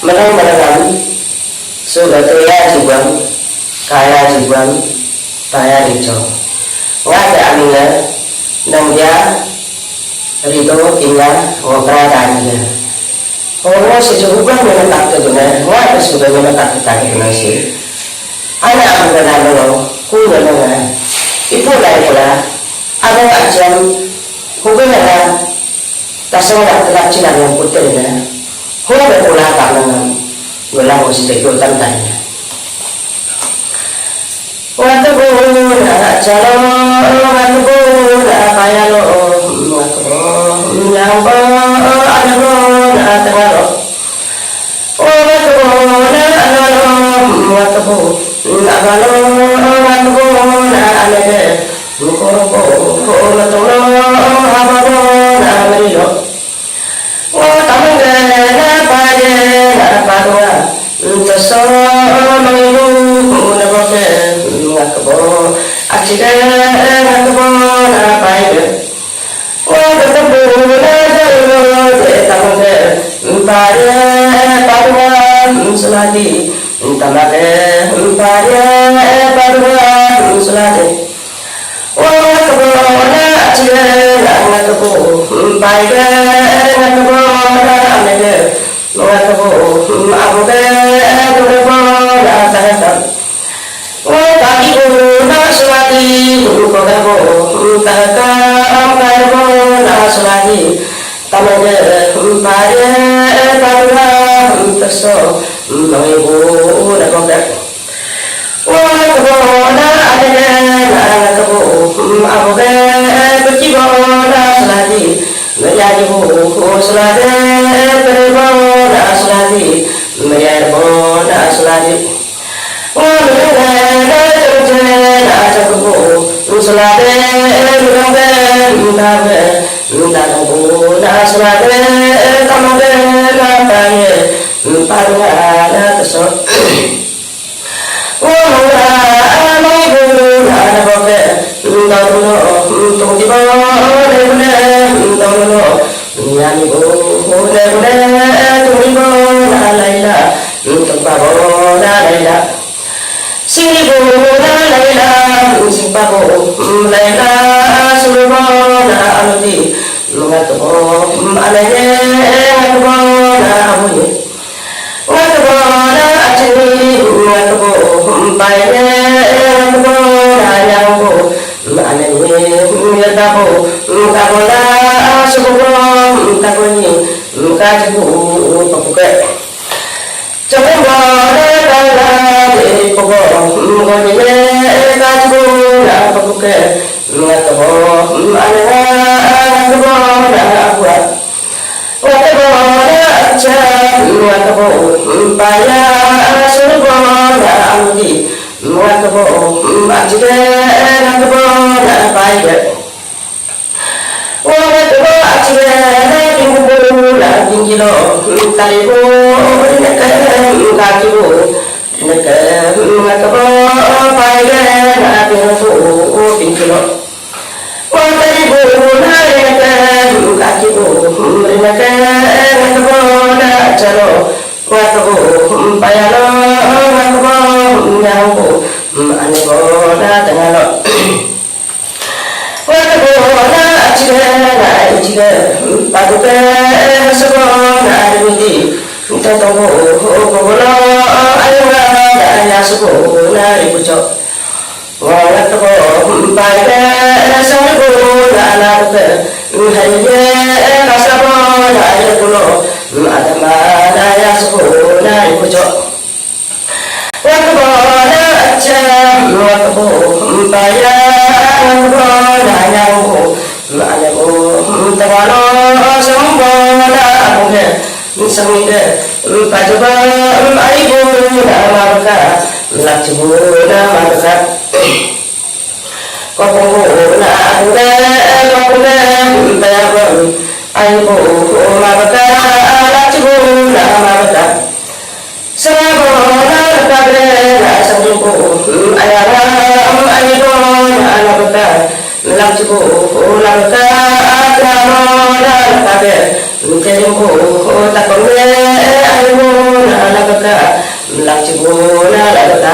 menang menangan sudah teriak juga kaya juga taya rico ngada aminga nang dia rito tinggal ngokra tanya orang si juga menetak tu benar ngada sudah menetak tadi benar sih anak mengenal lo kuda mengenal ibu lagi pula ada macam hubungan tasawuf tak cina yang putih benar hubungan pula tak mengenal gula mesti ikutan tanya waktu guna calon waktu guna kaya lo yang ada guna tengah lo waktu guna waktu guna waktu guna ada waktu guna beri lo tamu gana pada tersoal mengibu naboke ngakbo acide ngakbo na paide o ketemu na jalo te tamuke pare paduan suladi tamake pare paduan suladi o ngakbo na acide ngakbo paide ngakbo na amede ngakbo abuke tadi guna suladi guru kagabo takam kagabo suladi tamane pare padua terso mengibu nakogak kagabo adene kagabo abuge berjibo suladi menjadi suladi beribo suladi menjadi suladi Sini bona laila simpabo laila sulbona aldi ngatbo alage ngatbona amuni ngatbona achini ngatbo baile ngatbona yango alage yadabo kabola subo takoni kajbu papuke Coba kala de pogo ngone ka tu na papuke ngatobo ana ngatobo na akwa ngatobo na cha ngatobo paya surbo na amdi ngatobo ajide ngatobo na paya ngatobo ajide na tinggu na tingilo talibo kakibu neke ngakabo paige na pinsu pinkilo wakaribu na neke kakibu neke ngakabo na chalo wakabo payalo ngakabo nyambu anebo na tengalo wakabo na chige na chige paduke sabo na dimidi Tatobo bola ayuga ya subo na ibujo wala tabo baile sabu na na ke haye kasabo na ibulo adama na ya subo na ibujo wakabo na cha wakabo baile wakabo na yango na yango tawalo sambo na abuge Sangga pacoba aibu nama mereka lacibu nama mereka kopungu na anda kopungu bayabon aibu nama mereka lacibu nama mereka serabu nama kabre na sanggupu ayara aibu nama mereka lacibu nama mereka nama kabre Terimpo takone almona lagaka lakchibona lagaka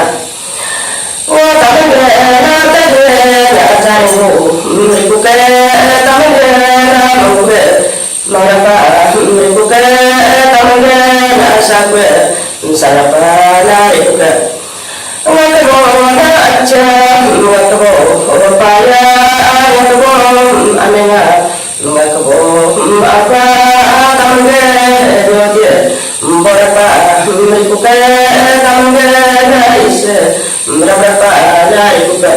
o tamne na tagre na taringo mrikuke tamne na mangure marapa mrikuke tamne na sakwe sarapa na rikuke wakabo na acha wakabo paya wakabo amenga wakabo apa tamne doje borapa mrikuke tamne na ise berapa na rikuke